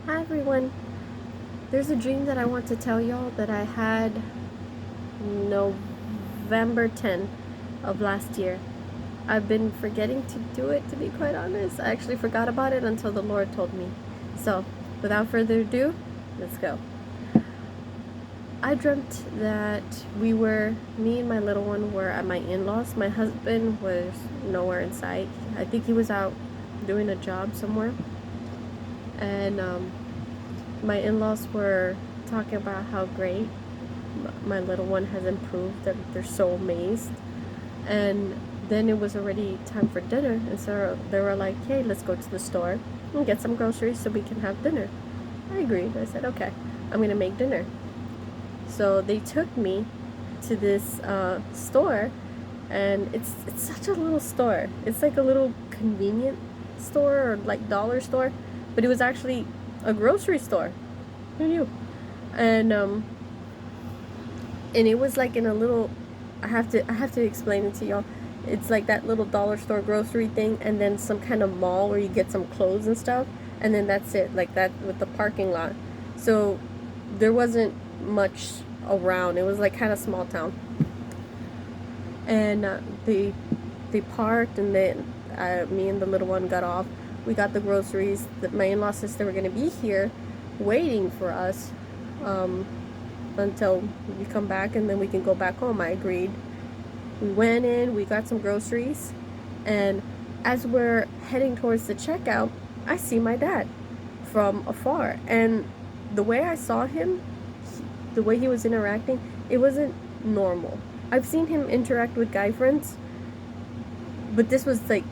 Hi everyone. There's a dream that I want to tell y'all that I had November 10 of last year. I've been forgetting to do it, to be quite honest. I actually forgot about it until the Lord told me. So, without further ado, let's go. I dreamt that me and my little one were at my in-laws. My husband was nowhere in sight. I think he was out doing a job somewhere. And my in-laws were talking about how great my little one has improved, that they're so amazed. And then it was already time for dinner, and so they were like, hey, let's go to the store and get some groceries so we can have dinner. I agreed. I said, okay, I'm gonna make dinner. So they took me to this store, and it's such a little store. It's like a little convenient store, or like dollar store, but it was actually a grocery store. Who knew? And and it was like in a little, I have to explain it to y'all. It's like that little dollar store grocery thing, and then some kind of mall where you get some clothes and stuff, and then that's it, like that, with the parking lot. So there wasn't much around. It was like kind of small town. And they parked, and then me and the little one got off. We got the groceries. My in-law says they were going to be here waiting for us until we come back, and then we can go back home. I agreed. We went in, we got some groceries, and as we're heading towards the checkout, I see my dad from afar. And the way I saw him, the way he was interacting, it wasn't normal. I've seen him interact with guy friends, but this was like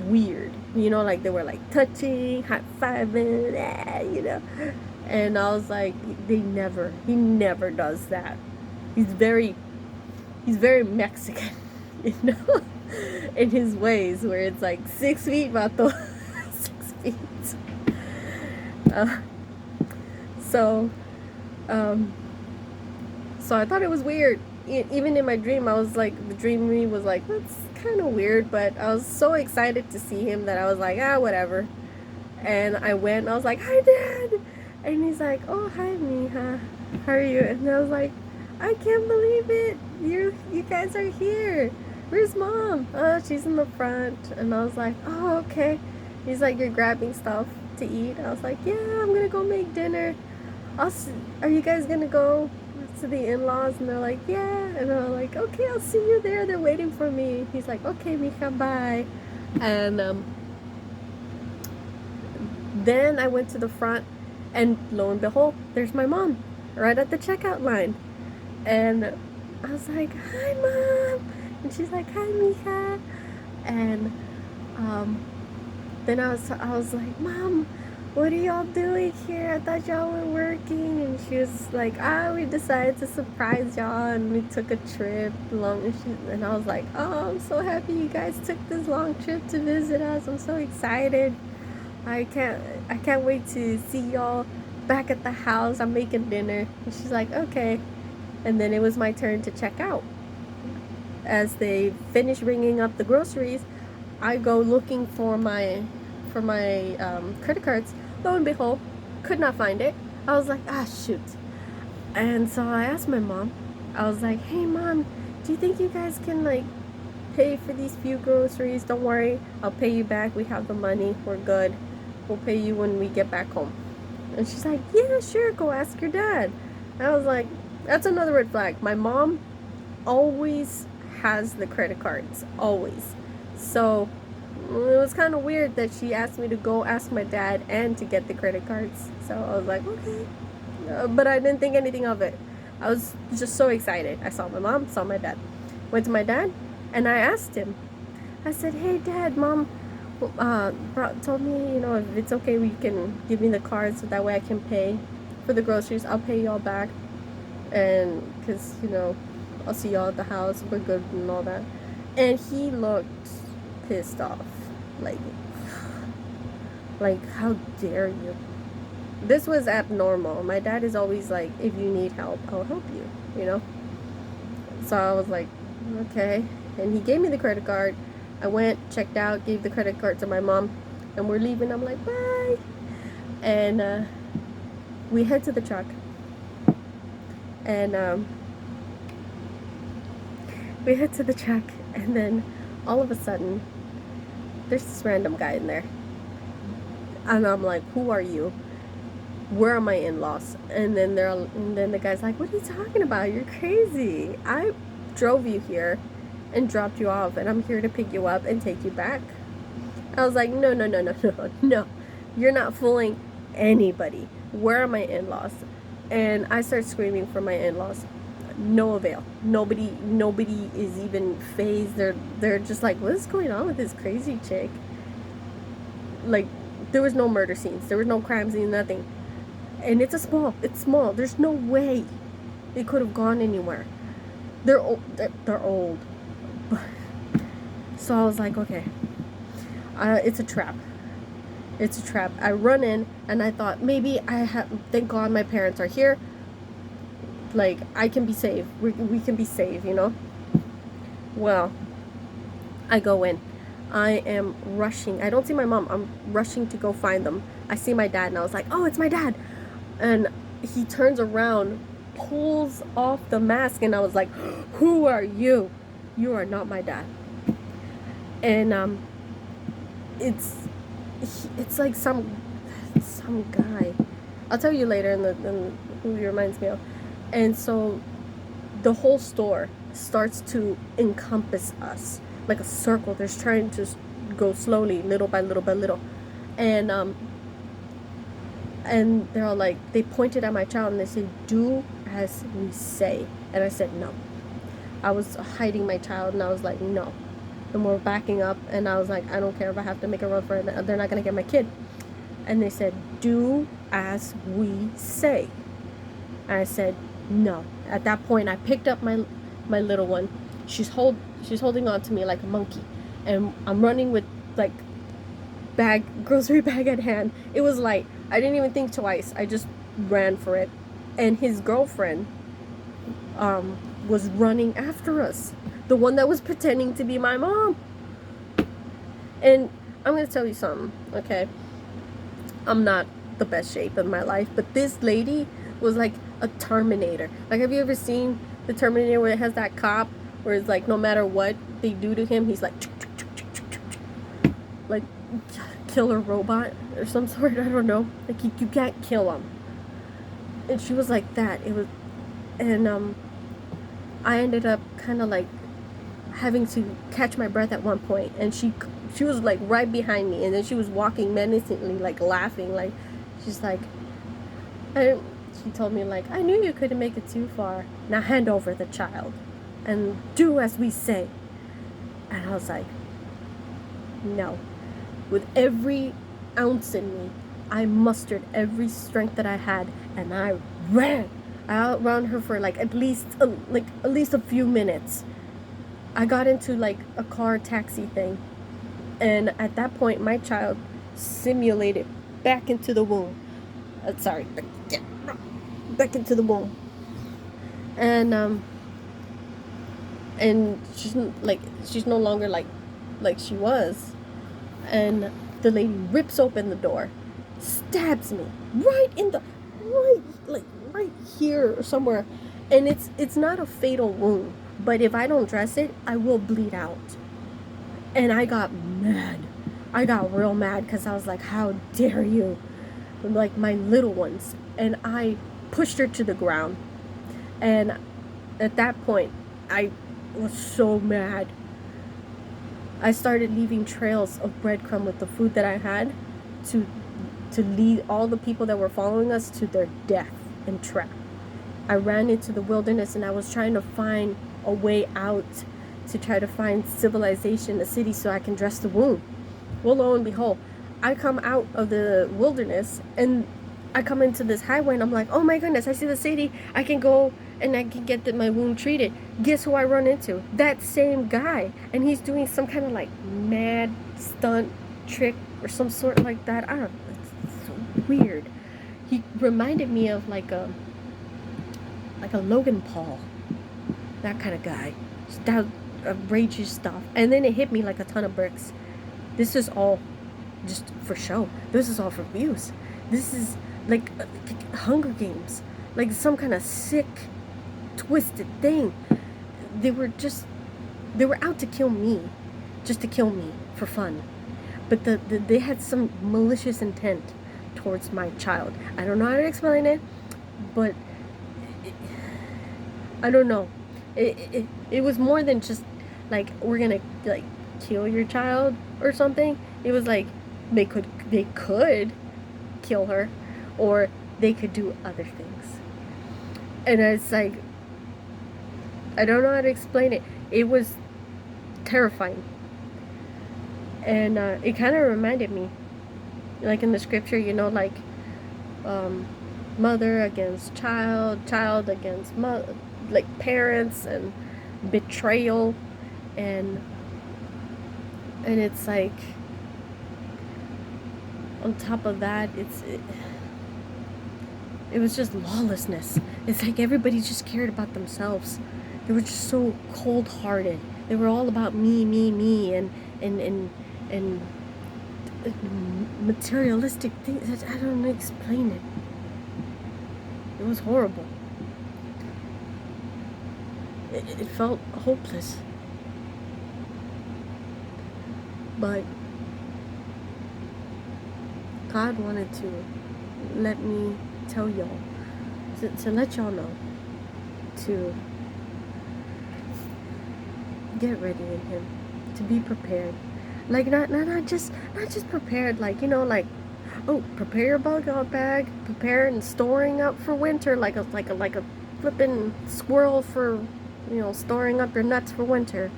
weird. Like they were like touching, high fiving, And I was like, he never does that. He's very Mexican, you know, in his ways, where it's like 6 feet, vato, 6 feet. Uh, so, um, so I thought it was weird. Even in my dream, I was like, the dream me was like, that's kind of weird, but I was so excited to see him that I was like, whatever. And I went, and I was like, hi, Dad. And he's like, oh, hi, Mija. How are you? And I was like, I can't believe it. You guys are here. Where's Mom? Oh, she's in the front. And I was like, oh, okay. He's like, you're grabbing stuff to eat. I was like, yeah, I'm going to go make dinner. Are you guys going to go to the in-laws? And they're like, yeah. And I'm like, okay, I'll see you there. They're waiting for me. He's like, okay, Mija, bye. And then I went to the front, and lo and behold, there's my mom right at the checkout line. And I was like, hi, Mom. And she's like, hi, Mija. And then I was like, Mom, what are y'all doing here? I thought y'all were working. And she was like, we decided to surprise y'all, and we took a trip long. And I was like, oh, I'm so happy you guys took this long trip to visit us. I'm so excited. I can't wait to see y'all back at the house. I'm making dinner. And she's like, okay. And then it was my turn to check out. As they finish ringing up the groceries, I go looking for my credit cards. Lo and behold, could not find it. I was like, shoot. And so I asked my mom. I was like, hey, Mom, do you think you guys can like pay for these few groceries? Don't worry, I'll pay you back. We have the money. We're good. We'll pay you when we get back home. And she's like, yeah, sure, go ask your dad. And I was like, that's another red flag. My mom always has the credit cards, always. So it was kind of weird that she asked me to go ask my dad and to get the credit cards. So I was like, okay. But I didn't think anything of it. I was just so excited. I saw my mom, saw my dad. Went to my dad, and I asked him. I said, hey, Dad, Mom told me, if it's okay, we can give me the card so that way I can pay for the groceries. I'll pay y'all back, and because I'll see y'all at the house. We're good and all that. And he looked pissed off, like how dare you? This was abnormal. My dad is always like, if you need help, I'll help you. So I was like, okay. And he gave me the credit card. I went, checked out, gave the credit card to my mom, and we're leaving. I'm like, bye. And we head to the truck. And we head to the truck, and then all of a sudden, there's this random guy in there. And I'm like, who are you? Where are my in-laws? And then the guy's like, what are you talking about? You're crazy. I drove you here and dropped you off, and I'm here to pick you up and take you back. I was like, no. You're not fooling anybody. Where are my in-laws? And I start screaming for my in-laws. No avail. Nobody is even phased. They're just like, what is going on with this crazy chick? Like, there was no murder scenes. There was no crime scenes, nothing. And it's small. There's no way it could have gone anywhere. They're old. They're old. So I was like, okay, it's a trap. It's a trap. I run in, and I thought maybe thank God my parents are here. Like, I can be saved. We can be saved, you know? Well, I go in. I am rushing. I don't see my mom. I'm rushing to go find them. I see my dad, and I was like, oh, it's my dad. And he turns around, pulls off the mask, and I was like, who are you? You are not my dad. And it's like some guy. I'll tell you later in who he reminds me of. And so the whole store starts to encompass us like a circle. They're trying to go slowly, little by little by little. And they're all like, they pointed at my child and they said, do as we say. And I said, no. I was hiding my child, and I was like, no. And we're backing up, and I was like, I don't care if I have to make a run for it. They're not going to get my kid. And they said, do as we say. And I said, no. At that point, I picked up my little one. She's holding on to me like a monkey. And I'm running with, like, grocery bag at hand. It was light. I didn't even think twice. I just ran for it. And his girlfriend was running after us. The one that was pretending to be my mom. And I'm going to tell you something, okay? I'm not the best shape in my life, but this lady was like a Terminator. Like, have you ever seen the Terminator where it has that cop where it's like no matter what they do to him, he's like killer robot or some sort, I don't know. Like, you can't kill him. And she was like that. It was, and I ended up kind of like having to catch my breath at one point, and she was like right behind me, and then she was walking menacingly, like laughing, like she's like, she told me like, I knew you couldn't make it too far. Now hand over the child and do as we say. And I was like, no. With every ounce in me, I mustered every strength that I had, and I ran. I outran her for like at least a few minutes. I got into like a car taxi thing, and at that point my child simulated back into the womb. Back into the womb. And she's no longer like she was. And the lady rips open the door, stabs me right here or somewhere, and it's not a fatal wound, but if I don't dress it, I will bleed out. And I got mad. I got real mad because I was like, how dare you? Like, my little ones. And I pushed her to the ground. And at that point, I was so mad. I started leaving trails of breadcrumb with the food that I had to lead all the people that were following us to their death and trap. I ran into the wilderness, and I was trying to find a way out, to try to find civilization, a city, so I can dress the wound. Well, lo and behold, I come out of the wilderness, and I come into this highway, and I'm like, oh my goodness, I see the city. I can go and I can get my wound treated. Guess who I run into? That same guy. And he's doing some kind of like mad stunt trick or some sort like that. I don't know. It's so weird. He reminded me of like a Logan Paul. That kind of guy. That outrageous stuff. And then it hit me like a ton of bricks. This is all just for show. This is all for views. This is like Hunger Games, like some kind of sick, twisted thing. They were out to kill me, just to kill me for fun. But they had some malicious intent towards my child. I don't know how to explain it, but I don't know. It was more than just like, we're gonna like kill your child or something. It was like they could kill her, or they could do other things. And it's like, I don't know how to explain it. It was terrifying. And it kind of reminded me, like in the scripture, like mother against child, child against like parents, and betrayal, and it's like, on top of that, it was just lawlessness. It's like everybody just cared about themselves. They were just so cold-hearted. They were all about me, and materialistic things. I don't know, explain it. It was horrible. It felt hopeless. But God wanted to let me tell y'all, to let y'all know, to get ready in Him, to be prepared. Like not just prepared, like, like, oh, prepare your bug out bag, prepare and storing up for winter, like a flippin' squirrel for, storing up your nuts for winter.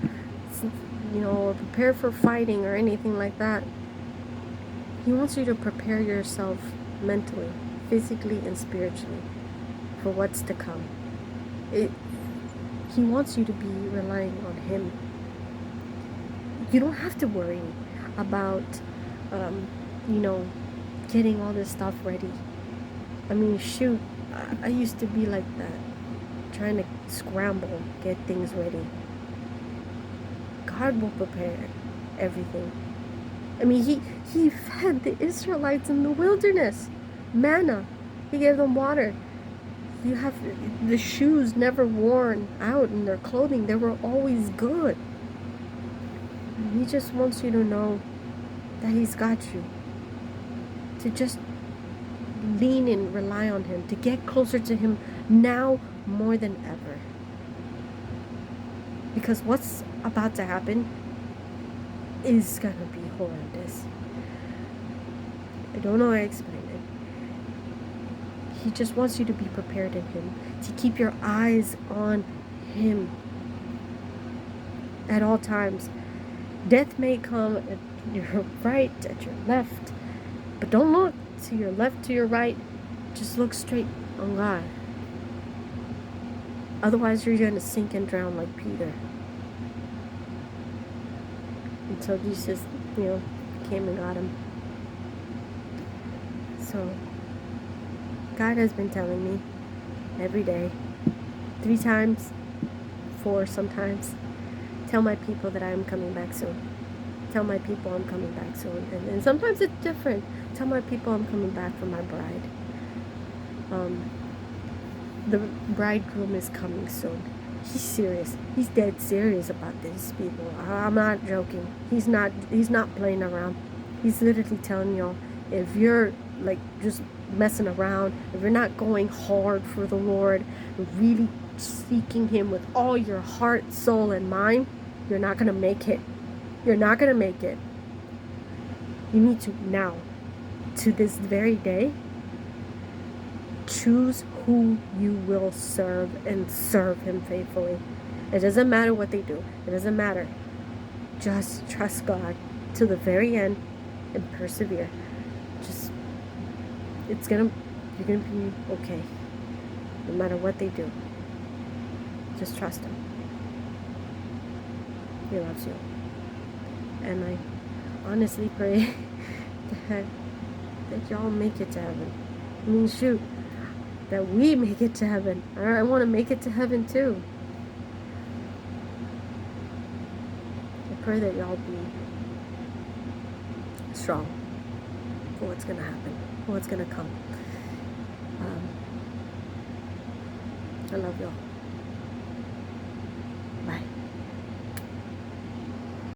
Prepare for fighting or anything like that. He wants you to prepare yourself mentally, physically, and spiritually for what's to come. He wants you to be relying on Him. You don't have to worry about, getting all this stuff ready. I mean, shoot, I used to be like that, trying to scramble, get things ready. God will prepare everything. I mean, he fed the Israelites in the wilderness. Manna. He gave them water. You have the shoes never worn out in their clothing. They were always good. And He just wants you to know that He's got you. To just lean and rely on Him. To get closer to Him now more than ever. Because what's about to happen is gonna be horrendous. I don't know how to explain it. He just wants you to be prepared in Him, to keep your eyes on Him at all times. Death may come at your right, at your left, but don't look to your left, to your right. Just look straight on God. Otherwise, you're going to sink and drown like Peter. Until Jesus, came and got him. So, God has been telling me every day, 3 times, 4 sometimes, tell my people that I am coming back soon. Tell my people I'm coming back soon. And sometimes it's different. Tell my people I'm coming back for my bride. The bridegroom is coming soon. He's serious. He's dead serious about this, people. I'm not joking. He's not playing around. He's literally telling y'all, if you're like just messing around, if you're not going hard for the Lord, really seeking Him with all your heart, soul, and mind, you're not going to make it. You're not going to make it. You need to now, to this very day, choose who you will serve and serve Him faithfully. It doesn't matter what they do. It doesn't matter. Just trust God to the very end and persevere. You're gonna be okay. No matter what they do. Just trust Him. He loves you. And I honestly pray that y'all make it to heaven. I mean, shoot, that we make it to heaven. I want to make it to heaven too. I pray that y'all be strong for what's going to happen. what's gonna come. I love y'all.